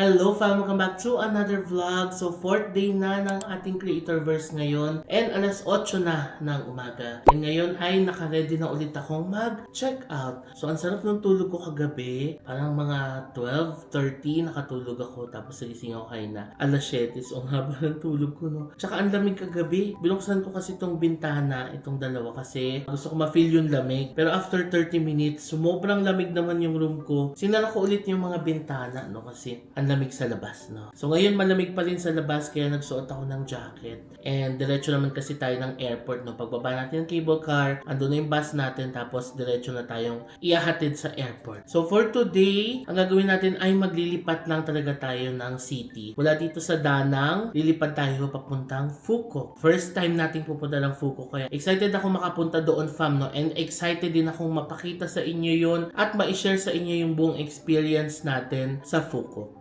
Hello fam! Welcome back to another vlog. So 4th day na ng ating Creatorverse ngayon and alas 8 na ng umaga. And ngayon ay naka-ready na ulit akong mag-check out. So ang sarap ng tulog ko kagabi. Parang mga 12:30 nakatulog ako tapos nagising ako na alas 7. So ang haba ng tulog ko no. Tsaka ang lamig kagabi. Binuksan ko kasi itong bintana, itong dalawa kasi gusto ko ma-feel yung lamig. Pero after 30 minutes, sobrang lamig naman yung room ko. Sinara ko ulit yung mga bintana no kasi ang lamig sa labas, no? So, ngayon malamig pa rin sa labas kaya nagsuot ako ng jacket. And diretso naman kasi tayo ng airport, no? Pagbaba natin ng cable car, andun na yung bus natin, tapos diretso na tayong iahatid sa airport. So, for today, ang gagawin natin ay maglilipat lang talaga tayo ng city. Mula dito sa Danang, lilipad tayo papuntang Quoc. First time nating pupunta ng Quoc, kaya excited ako makapunta doon, fam, no? And excited din akong mapakita sa inyo yun at ma-share sa inyo yung buong experience natin sa Quoc.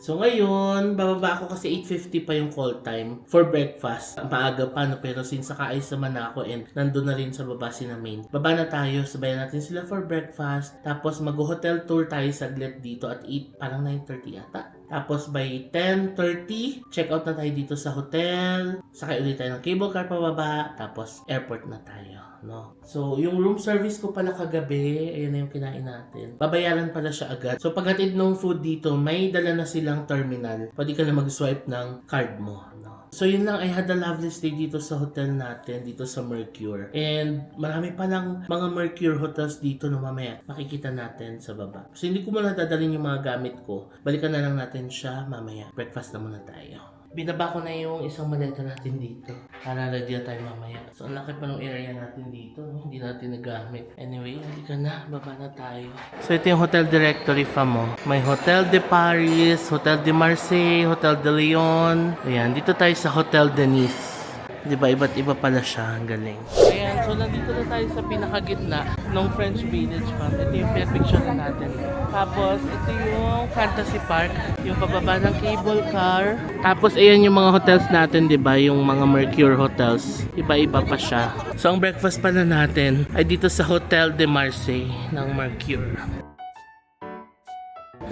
So ngayon, bababa ako kasi 8:50 pa yung call time for breakfast. Maaga pa no, pero since nakaayos naman ako and nandun na rin sa baba si na main. Baba na tayo, sabayan natin sila for breakfast. Tapos mag-hotel tour tayo saglit dito at 8, parang 9:30 ata. Tapos by 10:30, check out na tayo dito sa hotel. Sakay ulit tayo ng cable car pababa. Tapos airport na tayo, no? So yung room service ko pala kagabi, ayan na yung kinain natin. Babayaran pala siya agad. So paghatid ng food dito, may dala na silang terminal. Pwede ka na mag-swipe ng card mo, no? So yun lang, I had a lovely stay dito sa hotel natin, dito sa Mercure. And marami pa lang mga Mercure hotels dito no, mamaya makikita natin sa baba. So hindi ko muna dadalhin yung mga gamit ko. Balikan na lang natin siya mamaya. Breakfast na muna tayo. Binaba ko na yung isang maleta natin dito para ready na tayo mamaya. So ang laki pa ng area natin dito, no? Hindi natin nagamit. Anyway, hindi ka na, baba na tayo. So ito yung hotel directory, fam, mo. May Hotel de Paris, Hotel de Marseille, Hotel de Lyon. Ayan, dito tayo sa Hotel de Nice. Diba, iba't iba pala siya. Ang galing. Ayan, so nandito na tayo sa pinakagitna ng French Village, fam. Ito yung pinapicture na natin. Tapos, ito yung Fantasy Park. Yung pababa ng cable car. Tapos, ayan yung mga hotels natin, diba? Yung mga Mercure hotels. Iba-iba pa siya. So, ang breakfast pala natin ay dito sa Hotel de Marseille ng Mercure.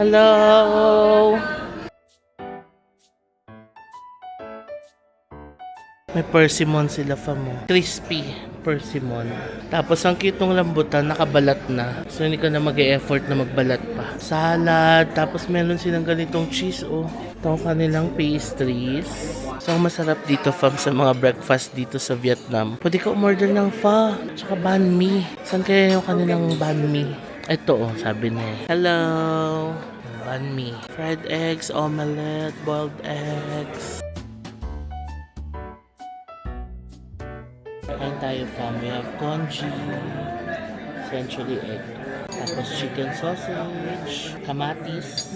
Hello! May persimmon sila, fam, mo. Crispy persimmon. Tapos ang cute ng lambutan, nakabalat na. So hindi ka na mag-e-effort na magbalat pa. Salad, tapos meron silang ganitong cheese, oh. Itong kanilang pastries. So masarap dito, fam, sa mga breakfast dito sa Vietnam. Pwede ka umorder ng pho, tsaka banh mi. Saan kaya yung kanilang banh mi? Ito, oh, sabi niya. Hello! Banh mi. Fried eggs, omelette, boiled eggs. Kain tayo, fam. We have congee, essentially egg. Tapos chicken sausage, kamatis,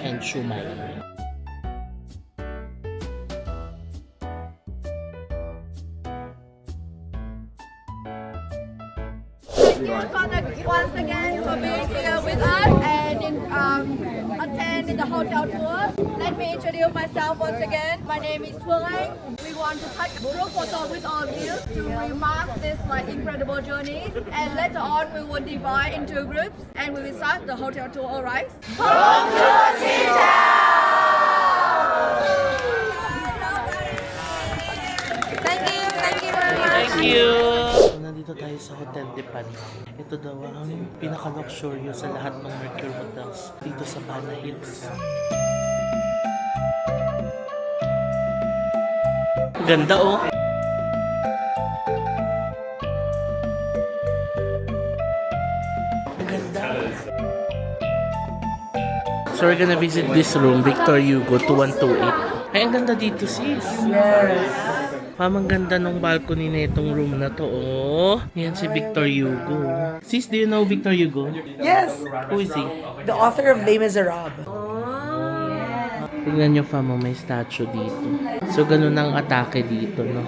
and shumai. Thank you, Father, once again for being here with us and attend the hotel tour. Let me introduce myself once again. My name is Quoc. We want to take a group photo with all of you to remark this incredible journey. And later on, we will divide into groups and we will start the hotel tour. All right? Thank you. Thank you very much. Thank you! So, nandito tayo sa Hotel de Paris. Ito daw ang pinaka-luxurious sa lahat ng Mercure hotels dito sa Bana Hills. Ganda, oh! Ganda! So we're gonna visit this room, Victor Hugo 2128. Ay, ang ganda dito, sis! Yes! Ang ganda ng balcony na itong room na to, oh. Yan si Victor Hugo. Sis, do you know Victor Hugo? Yes, Who is he? the author of Les Miserables. Tignan nyo, fam, may statue dito. So, ganun ang atake dito, no?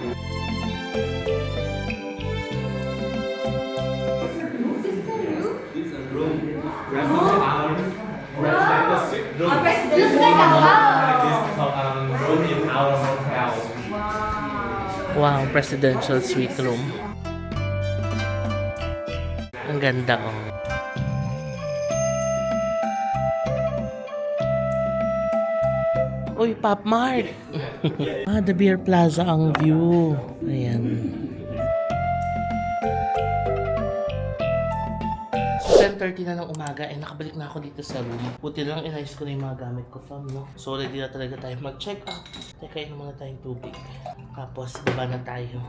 Wow, presidential suite room. Ang ganda, oh. Uy, Pop Mart! The Beer Plaza ang view. Ayan. So, 10:30 na ng umaga ay nakabalik na ako dito sa room. Buti lang inayos ko na yung mga gamit ko, fam, no? So, ready na talaga tayo mag-check out. Teka, inom muna tayong tubig. Tapos, baba na tayo.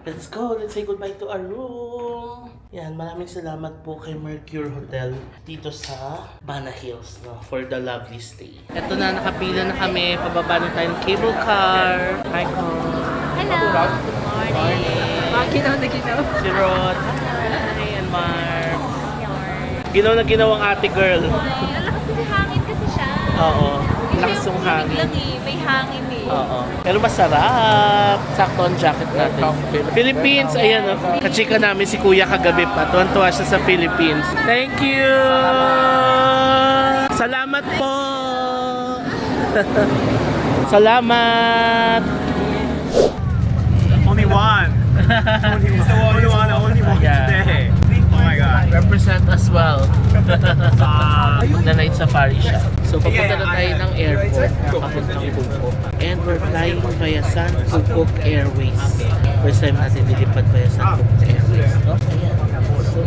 Let's go! Let's say goodbye to our room! Yan, maraming salamat po kay Mercure Hotel dito sa Bana Hills, no? For the lovely stay. Eto na, nakapila na kami. Pababa na tayong cable car. Hi, Ko! Hello! Good morning! Ginaw na ginaw. Si Rod. Hi, and Mark. Ginaw na ginaw ang ate girl. Ay, lakas kasi hangin kasi siya. Oo. Lakas yung hangin. Lang eh. May hangin eh. Oo. Pero masarap. Sakto ang jacket natin. Philippines, ayan o. Kachika namin si Kuya kagabi pa. Tuwan-tuwa siya sa Philippines. Thank you! Salamat po! Salamat! Only one. Only one Yeah. today. Oh my god. Represent as well. The night safari siya. So, papunta na tayo ng airport. Papuntang Quoc. And we're flying via San Quoc Airways. First time natin dilipad via San Quoc Airways. No? Ayan. So,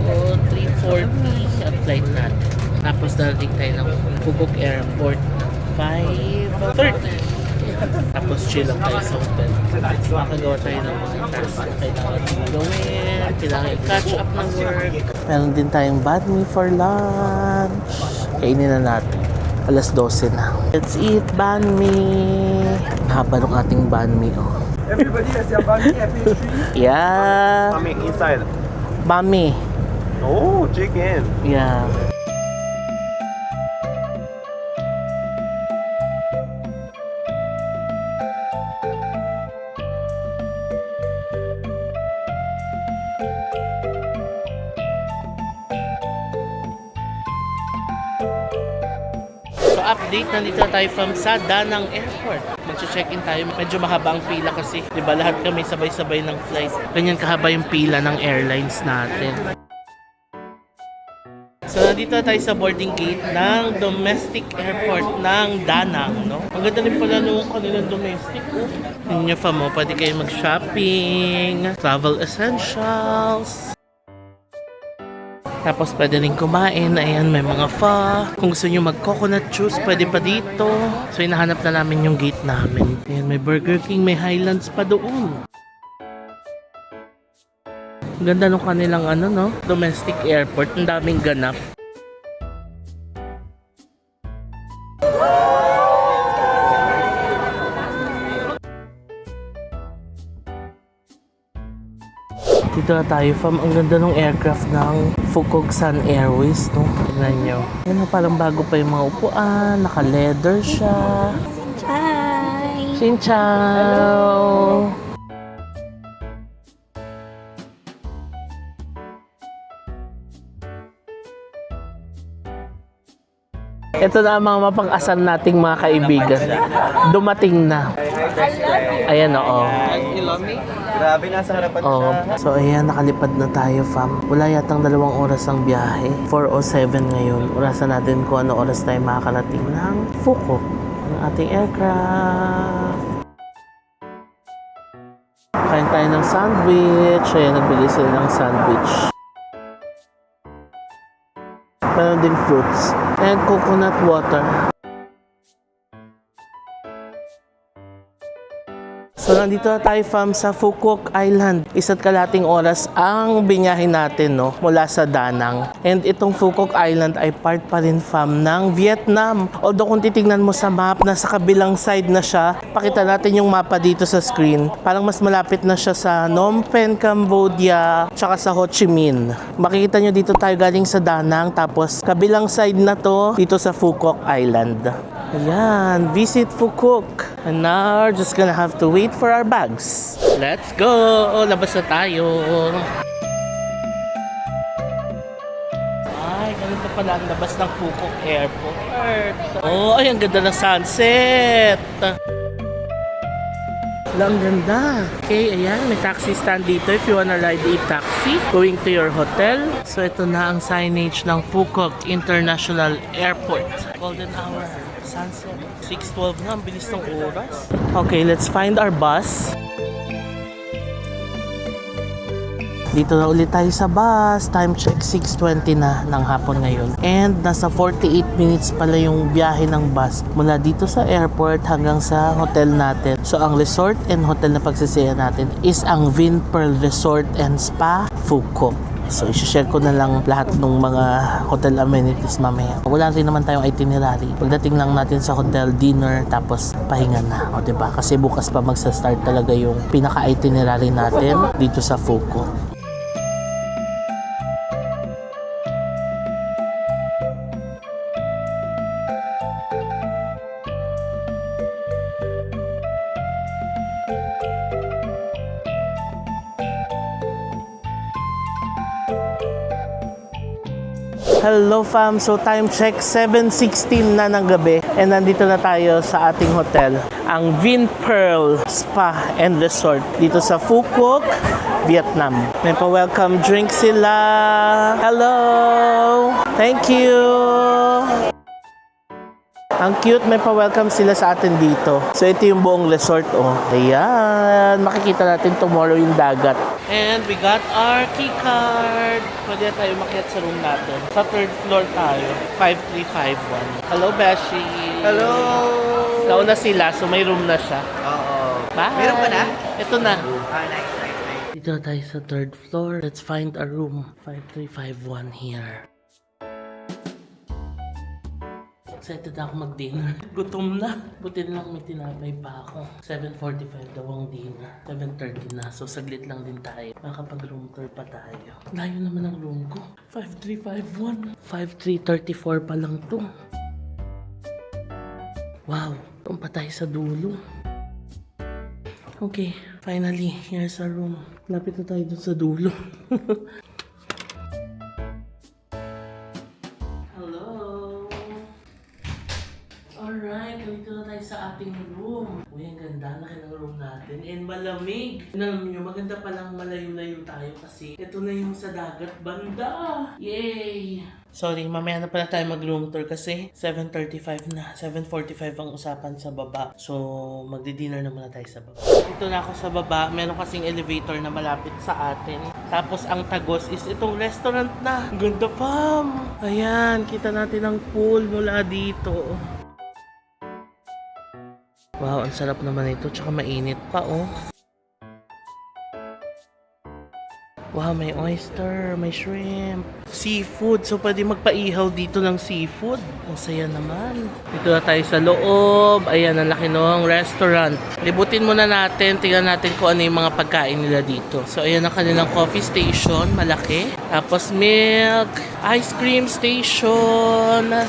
3:40 ang flight natin. Tapos darating tayo ng Quoc Airport 5:30. Tapos chill lang tayo sa hotel. Makagawa tayo ng mga tasks na kailangan gawin. Kailangan i-catch up ng work. Meron din tayong banh mi for lunch. Kainin na natin. Alas 12 na. Let's eat banh mi. Haba ng ating banh mi. Oh. Everybody has their banh mi at pastry. Yeah. Coming inside. Banh mi. Oh, chicken. Yeah. So update, nandito na tayo from sa Danang Airport. Mag-check-in tayo. Medyo mahaba ang pila kasi, di ba, lahat kami sabay-sabay ng flight. Ganyan kahaba yung pila ng airlines natin. So nandito na tayo sa boarding gate ng domestic airport ng Danang, no? Ang ganda rin pala nung kanilang domestic, oh. Ninyo fa mo, pwede kayo mag-shopping, travel essentials. Tapos pwede rin kumain. Ayan, may mga pho. Kung gusto nyo mag-coconut juice, pwede pa dito. So, hinahanap na namin yung gate namin. Ayan, may Burger King, may Highlands pa doon. Ang ganda nung kanilang ano, no? Domestic airport. Ang daming ganap. Dito na tayo, fam. Ang ganda ng aircraft ng Quoc Sun Airways, no? Tignan nyo. Ano, parang bago pa yung mga upuan. Naka-leather siya. Hi! Xin chào! Ito na ang mga mapang-asar nating mga kaibigan. Dumating na. Ayan, oo. Grabe, nasa harapan Oh, so ayan, nakalipad na tayo, fam. Wala yatang 2 oras ang biyahe. 4:07 ngayon. Orasan natin kung ano oras tayo makakarating ng Quoc, ng ating aircraft. Kain tayo ng sandwich. Ayan, nagbili sila ng sandwich. Meron din fruits. And coconut water. So, nandito na tayo, fam, sa Quoc Island. 1.5 oras ang binyahin natin, no? Mula sa Danang. And itong Quoc Island ay part pa rin, fam, ng Vietnam. Although kung titignan mo sa map, nasa kabilang side na siya. Pakita natin yung mapa dito sa screen. Parang mas malapit na siya sa Phnom Penh, Cambodia, tsaka sa Ho Chi Minh. Makikita nyo dito tayo galing sa Danang. Tapos, kabilang side na to, dito sa Quoc Island. Ayan, visit Quoc. And now, we're just gonna have to wait for our bags. Let's go! Labas na tayo. Ay, ganito pala ang labas ng Quoc Airport. Oh, ay, ang ganda ng sunset. Wala, ang ganda. Okay, ayan, may taxi stand dito if you wanna ride a taxi going to your hotel. So, ito na ang signage ng Quoc International Airport. Golden hour. sunset. 6:12 na, ang bilis ng oras. Okay, let's find our bus. Dito na ulit tayo sa bus. Time check, 6:20 na ng hapon ngayon. And nasa 48 minutes pala yung biyahe ng bus mula dito sa airport hanggang sa hotel natin. So ang resort and hotel na pagsisiyan natin is ang Vinpearl Resort and Spa, Quoc. So isi-share ko na lang lahat ng mga hotel amenities mamaya. Wala rin naman tayong itinerary. Pagdating lang natin sa hotel, dinner, tapos pahinga na. O diba? Kasi bukas pa magsa-start talaga yung pinaka-itinerary natin dito sa Quoc. Hello fam, so time check 7:16 na ng gabi and nandito na tayo sa ating hotel, ang Vinpearl Spa and Resort dito sa Quoc, Vietnam. May pa-welcome drink sila. Hello! Thank you! Ang cute, may pa-welcome sila sa atin dito. So ito yung buong resort, oh. Ayan, makikita natin tomorrow yung dagat. And we got our key card. Pwede tayo makiat sa room natin. Sa 3rd floor tayo, 5351. Hello, Beshi. Hello! Nauna sila, so may room na siya. Oo. Bye! Meron pa na? Ito na. Nice. Dito tayo sa 3rd floor. Let's find a room. 5351 here. Excited ako mag-dinner. Gutom na. Buti lang may tinapay pa ako. 7:45 daw ang dinner. 7:30 na. So saglit lang din tayo. Makapag-room tour pa tayo. Layo naman ang room ko. 5351. 5334 pa lang to. Wow. Doon pa tayo sa dulo. Okay. Finally, here's our room. Lapit na tayo dun sa dulo. Alright, dito na tayo sa ating room. Uy, ang ganda. Laki ng room natin. And malamig. Alam nyo, maganda palang malayo-layo tayo kasi ito na yung sa dagat banda. Yay! Sorry, mamaya na pala tayo mag-room tour kasi 7:35 na. 7:45 ang usapan sa baba. So, magdi-dinner na muna tayo sa baba. Dito na ako sa baba. Meron kasing elevator na malapit sa atin. Tapos, ang tagos is itong restaurant na. Ganda fam! Ayan, kita natin ang pool mula dito. Wow, ang sarap naman ito. Tsaka mainit pa, oh. Wow, may oyster, may shrimp, seafood. So, pwede magpaihaw dito ng seafood. Ang saya naman. Dito na tayo sa loob. Ayan, ang laki ng restaurant. Libutin muna natin. Tingnan natin kung ano yung mga pagkain nila dito. So, ayan ang kanilang coffee station. Malaki. Tapos, milk, ice cream station.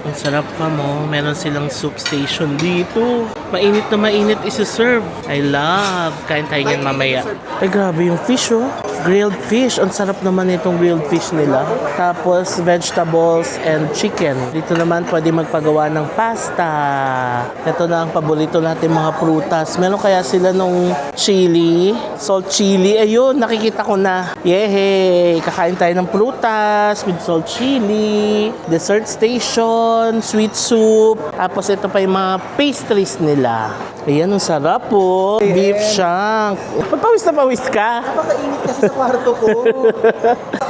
Ang sarap pa mo. Meron silang soup station dito. Mainit na mainit isi-serve. I love. Kain tayo yan mamaya. Ay, grabe yung fish, oh. Grilled fish. Ang sarap naman itong grilled fish nila. Tapos, vegetables and chicken. Dito naman, pwede magpagawa ng pasta. Ito na ang paborito natin mga prutas. Meron kaya sila nung chili. Salt chili. Ayun, nakikita ko na. Yehey! Kakain tayo ng prutas with salt chili. Dessert station. Sweet soup. Tapos, ito pa yung mga pastries nila. Ayan, ang sarap po. Beef shank. Pawis na pawis ka? Napakainit kasi sa kwarto ko.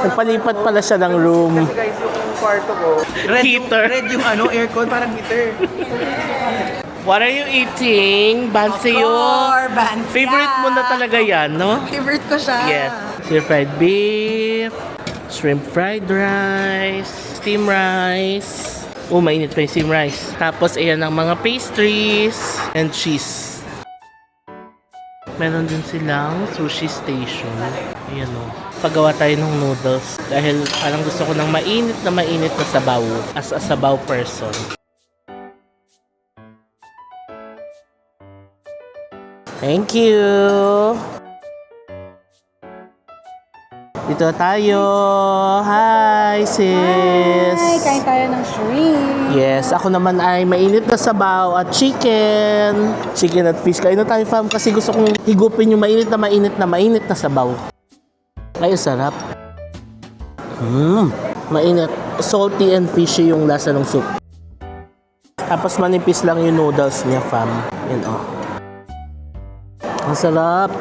Nagpalipat pala siya ng room. Kasi guys, yung kwarto ko. Heater. Red yung ano, aircon, parang heater. What are you eating? Banseyo? Bansia. Favorite mo na talaga yan, no? Favorite ko siya. Yes. Stir-fried beef, shrimp fried rice, steam rice. Oh, mainit pa yung steam rice. Tapos, ayan ang mga pastries and cheese. Meron din silang sushi station. Ayan o. Paggawa tayo ng noodles. Dahil parang gusto ko ng mainit na sabaw. As a sabaw person. Thank you! Dito tayo. Hi, sis. Hi, kain tayo ng shrimp. Yes, ako naman ay mainit na sabaw at chicken. Chicken at fish. Kain na tayo, fam, kasi gusto kong higupin yung mainit na sabaw. Ay, sarap. Mainit. salty and fishy yung lasa ng soup. Tapos manipis lang yung noodles niya, fam. Yan, oh. Ang sarap.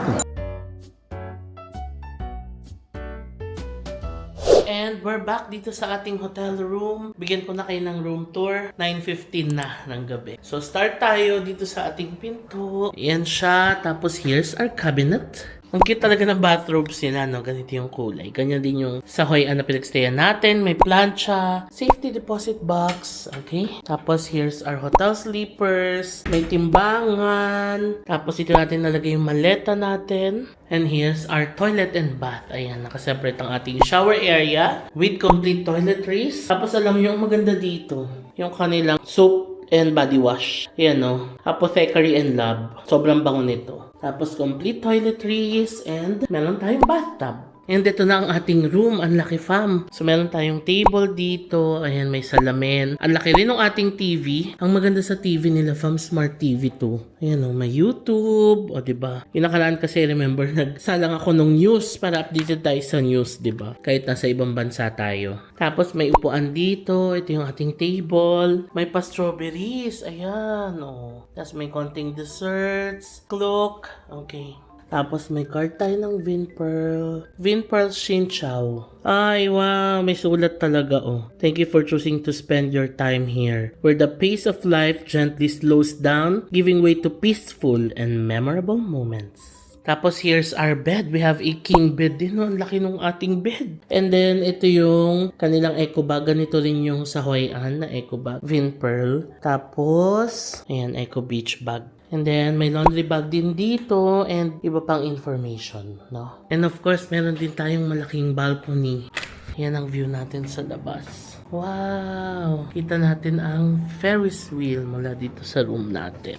And we're back dito sa ating hotel room. Bigyan ko na kayo ng room tour. 9:15 na ng gabi. So start tayo dito sa ating pinto. Yan siya. Tapos here's our cabinet. Ang cute talaga ng bathrobes nila, no? Ganito yung kulay. Ganyan din yung sa Hoi An na pinagstayan natin. May plancha, safety deposit box, okay? Tapos here's our hotel sleepers. May timbangan. Tapos dito natin nalagay yung maleta natin. And here's our toilet and bath. Ayan, nakaseparate ang ating shower area with complete toiletries. Tapos alam nyo, ang maganda dito, yung kanilang soap and body wash. Ayan, no? Apothecary and Lab. Sobrang bango nito. Tapos complete toiletries and meron tayong bathtub. And ito na ang ating room. Ang laki, fam. So meron tayong table dito. Ayan, may salamin. Ang laki rin ng ating TV. Ang maganda sa TV nila, fam, Smart TV 2. Ayan, may YouTube. O, diba? Yung nakaraan kasi, remember, nagsalang ako ng news para updated tayo sa news, diba? Kahit nasa ibang bansa tayo. Tapos may upuan dito. Ito yung ating table. May pa-strawberries. Ayan, o. Tapos may konting desserts. Quoc. Okay. Tapos may card tayo ng Vinpearl. Vinpearl Shin Chow. Ay, wow. May sulat talaga, oh. Thank you for choosing to spend your time here, where the pace of life gently slows down, giving way to peaceful and memorable moments. Tapos here's our bed. We have a king bed din. Ang laki ng ating bed. And then ito yung kanilang eco bag. Ganito rin yung sa Hoi An na eco bag. Vinpearl. Tapos, ayan, eco beach bag. And then, may laundry bag din dito and iba pang information, no? And of course, meron din tayong malaking balcony. Yan ang view natin sa labas. Wow! Kita natin ang Ferris wheel mula dito sa room natin.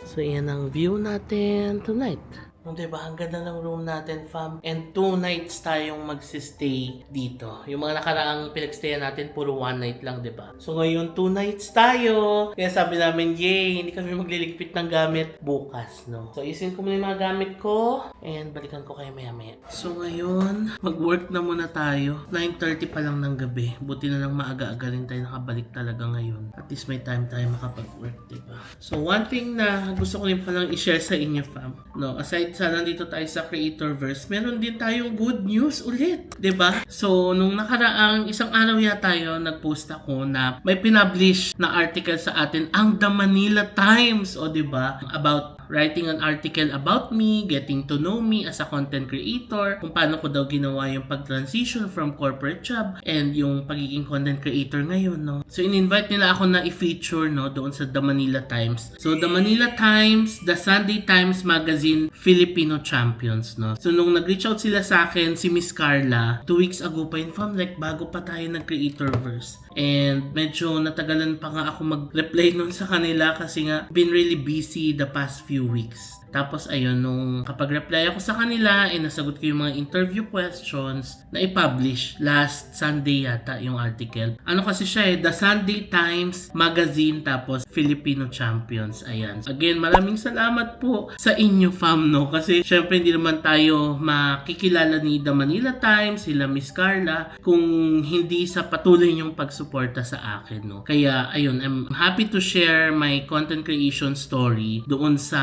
So, yan ang view natin tonight. Diba, ang ganda ng room natin, fam. And 2 nights tayong magsistay dito. Yung mga nakaraang pinagstayan natin, puro 1 night lang, diba? So ngayon, 2 nights tayo. Kaya sabi namin, yay, hindi kami magliligpit ng gamit bukas, no? So isin ko muna yung mga gamit ko and balikan ko kayo maya-maya. So ngayon, mag-work na muna tayo. 9:30 pa lang ng gabi. Buti na lang maaga-aga rin tayo nakabalik talaga ngayon. At least may time tayo makapag-work, diba? So one thing na gusto ko rin palang i-share sa inyo, fam, no? Aside sa nandito tayo sa Creatorverse, meron din tayong good news ulit, 'di ba? So nung nakaraang isang araw yata tayo nag-post ako na may pinablish na article sa atin ang The Manila Times, o 'di ba? About writing an article about me, getting to know me as a content creator, kung paano ko daw ginawa yung pag-transition from corporate job and yung pagiging content creator ngayon, no? So in-invite nila ako na i-feature, no, doon sa The Manila Times. So The Manila Times, The Sunday Times Magazine Filipino Champions, no? So nung nag-reach out sila sa akin, si Miss Carla, 2 weeks ago pa yun, fam, like bago pa tayo nag-Creatorverse. And medyo natagalan pa nga ako mag-reply nun sa kanila kasi nga been really busy the past few weeks. Tapos ayun, nung kapag-reply ako sa kanila, nasagot ko yung mga interview questions na i-publish last Sunday yata yung article. Ano kasi siya The Sunday Times Magazine tapos Filipino Champions. Ayan. Again, maraming salamat po sa inyo, fam, no? Kasi syempre hindi naman tayo makikilala ni The Manila Times, sila Miss Carla, kung hindi sa patuloy yung pagsuporta sa akin, no? Kaya ayun, I'm happy to share my content creation story doon sa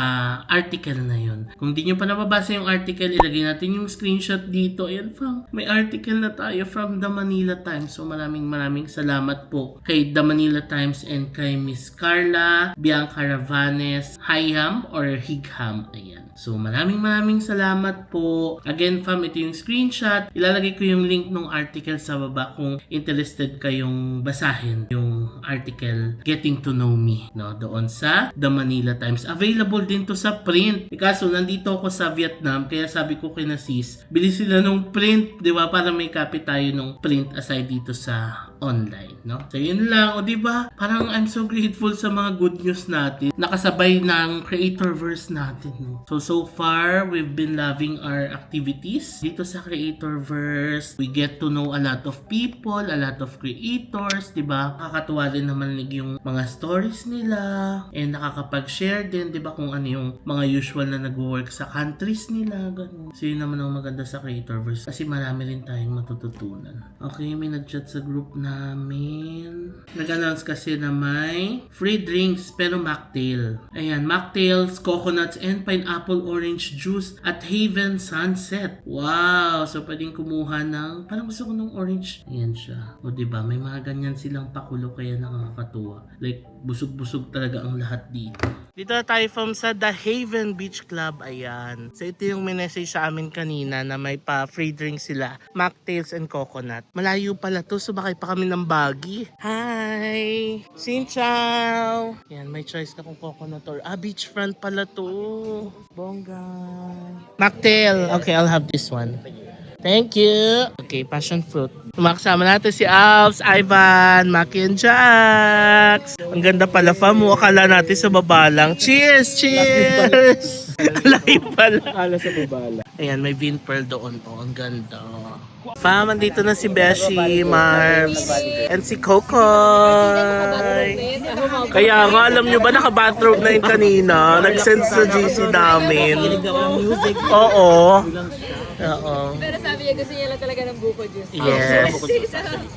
article na yun. Kung di nyo pa nababasa yung article, ilagay natin yung screenshot dito. Ayan, fam. May article na tayo from The Manila Times. So maraming salamat po kay The Manila Times and kay Miss Carla Bianca Ravanes Higham or Higham. Ayan. So maraming salamat po. Again, fam, ito yung screenshot. Ilalagay ko yung link ng article sa baba kung interested kayong basahin yung article Getting to Know Me, no, doon sa The Manila Times. Available din to sa print. Kaso nandito ako sa Vietnam, kaya sabi ko kay Sis, bili sila ng print, di ba, para may copy tayo ng print aside dito sa online, no? So yun lang, o di ba? Parang I'm so grateful sa mga good news natin. Nakasabay ng Creatorverse natin, no? So far, we've been loving our activities dito sa Creatorverse. We get to know a lot of people, a lot of creators, di ba? Nakakatuwa din naman yung mga stories nila and nakakapag-share din, di ba, kung ano yung mga usual na nag-work sa countries nila, ganun. So yun naman ang maganda sa Creatorverse kasi marami rin tayong matututunan. Okay, may nag-chat sa group namin. Nag-announce kasi na may free drinks pero mocktail. Ayan, mocktails, coconuts, and pineapple orange juice at Haven Sunset. Wow! So pwedeng kumuha ng, parang gusto ko ng orange. Ayan siya. O diba, may mga ganyan silang pakulo kaya nakakatuwa. Like, busog-busog talaga ang lahat dito. Dito na tayo from sa The Haven Beach Club. Ayan. So ito yung message sa amin kanina na may pa free drink sila. Mocktails and coconut. Malayo pala to. Sumakay pa kami ng buggy. Hi! Xin chào! Ayan, may choice na kung coconut or beachfront pala to. Bongga. Mocktail. Okay, I'll have this one. Thank you. Okay, passion fruit. Tumakasama natin si Alps, Ivan, Maki and Jax. Ang ganda pala, fam. Akala natin sa baba lang. Cheers! Cheers! Alay pala. Akala sa babala. Ayan, may Vinpearl doon. Oh, ang ganda. Fam, andito na si Beshi, Marbs, and si Kokoy. Kaya nga, alam nyo ba, naka-bathrobe na yung kanina. Nag-send sa GC namin. Oo. Oo. Pero sabi niya gusto niya lang talaga ng buko juice. Yes.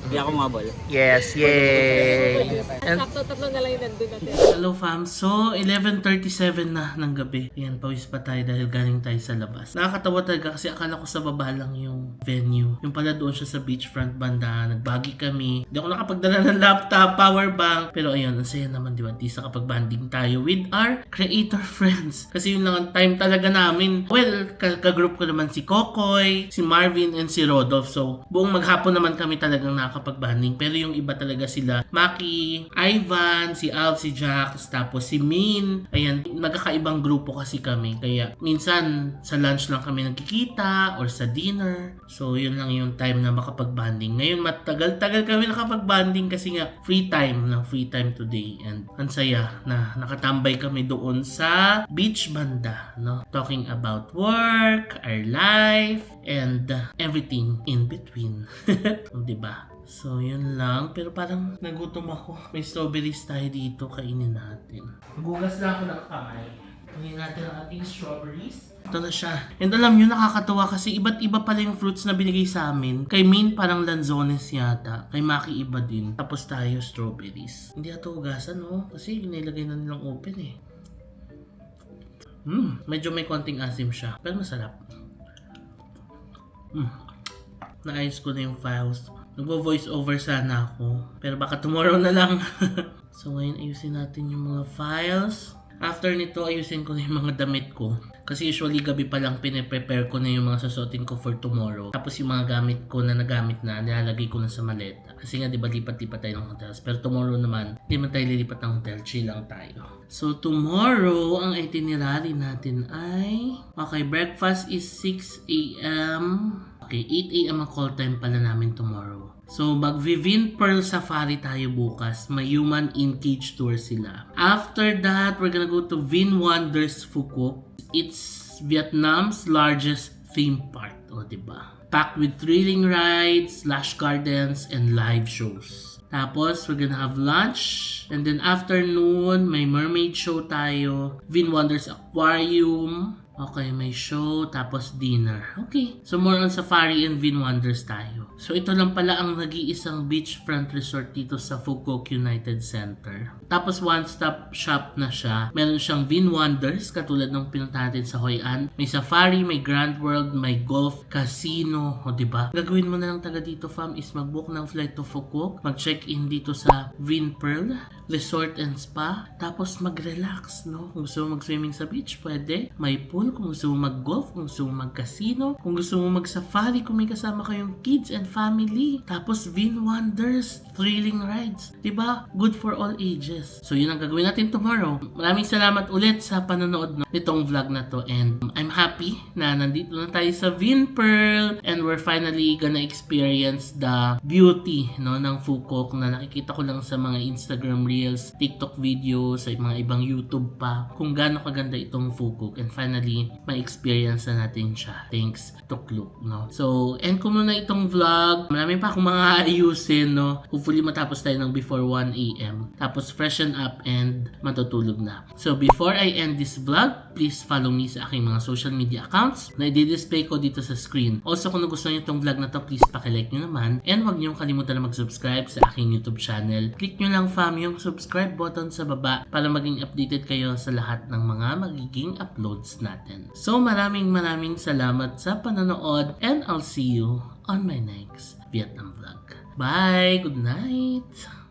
Hindi ako mabol. Yes, yay. And Tatlo na lang yung nandun natin. hello fam, so 11:37 na ng gabi. Yan, pawis pa tayo dahil galing tayo sa labas. Nakakatawa talaga kasi akala ko sa baba lang yung venue. Yung pala doon siya sa beachfront banda, nagbagi kami. Hindi ako nakapagdala ng laptop, power bank. Pero ayun, ang saya naman, di ba? Di sa kapag-banding tayo with our creator friends. Kasi yun lang ang time talaga namin. Well, ka-group ko naman si Kokoy, si Marvin, and si Rodolph. So, buong maghapon naman kami talagang nakakapag-banding. Pero yung iba talaga sila, Maki, Ivan, si Al, si Jax, tapos si Min. Ayan, magkakaibang grupo kasi kami. Kaya, minsan, sa lunch lang kami nagkikita or sa dinner. So, yun lang yung time na makapag-banding. Ngayon, matagal-tagal kami nakapag-banding kasi nga, free time today. And, ang saya na nakatambay kami doon sa beach banda, no? Talking about work, our life, and everything in between. Diba? So, yun lang. Pero parang nagutom ako. May strawberries tayo dito. Kainin natin. Gugas na ako ng kamay. Kainin natin ang ating strawberries. Ito na siya. And alam nyo, nakakatawa kasi iba't iba pala yung fruits na binigay sa amin. Kay Min, parang lanzones yata. Kay Maki, iba din. Tapos tayo, strawberries. Hindi ito ugasan, no? Kasi nilagay na nilang open eh. Medyo may konting asim siya. Pero masarap. Naayos ko na yung files. Nagvo-voice over sana ako. Pero baka tomorrow na lang. So ngayon ayusin natin yung mga files. After nito ayusin ko na yung mga damit ko. Kasi usually gabi pa lang pine-prepare ko na yung mga susuotin ko for tomorrow. Tapos yung mga gamit ko na nagamit na, nilalagay ko na sa maleta. Kasi nga diba lipat-lipat tayo ng hotels. Pero tomorrow naman, hindi man tayo lilipat ng hotel. Chill lang tayo. So tomorrow, ang itinerary natin ay... Okay, breakfast is 6 a.m. Okay, 8 a.m. ang call time pala namin tomorrow. So, mag-Vinpearl Safari tayo bukas. May human in cage tour sila. After that, we're gonna go to Vin Wonders Quoc. It's Vietnam's largest theme park. O, diba? Packed with thrilling rides, lush gardens, and live shows. Tapos, we're gonna have lunch. And then afternoon, may mermaid show tayo. Vin Wonders Aquarium. Okay, may show, tapos dinner. Okay, so more on safari and Vin Wonders tayo. So ito lang pala ang nag-iisang beachfront resort dito sa Quoc United Center. Tapos one-stop shop na siya. Meron siyang Vin Wonders, katulad ng pinuntahan natin sa Hoi An. May safari, may Grand World, may golf, casino, o diba? Gagawin mo na lang taga dito fam is mag-book ng flight to Quoc, mag-check-in dito sa Vinpearl Resort and Spa, tapos mag-relax, no? Kung gusto mo mag-swimming sa beach, pwede. May pool, kung gusto mo mag-golf, kung gusto mo mag-casino, kung gusto mo mag-safari, kung may kasama kayong kids and family. Tapos Vin Wonders, thrilling rides. Diba? Good for all ages. So yun ang gagawin natin tomorrow. Maraming salamat ulit sa panonood nitong vlog na to. And I'm happy na nandito na tayo sa Vinpearl. And we're finally gonna experience the beauty, no, ng Quoc na nakikita ko lang sa mga Instagram Reels, TikTok videos, sa mga ibang YouTube pa. Kung gaano kaganda itong Quoc. And finally, may experience na natin siya. Thanks to Quoc, no? So, end ko muna itong vlog. vlog. Marami pa akong mga ayusin, no? Hopefully matapos tayo ng before 1 a.m. Tapos freshen up and matutulog na. So before I end this vlog, please follow me sa aking mga social media accounts na i-display ko dito sa screen. Also, kung nagustuhan niyo itong vlog na to, please pakilike nyo naman. And huwag niyong kalimutan na mag-subscribe sa aking YouTube channel. Click nyo lang fam yung subscribe button sa baba para maging updated kayo sa lahat ng mga magiging uploads natin. So maraming salamat sa panonood and I'll see you on my next Vietnam vlog. Bye! Good night!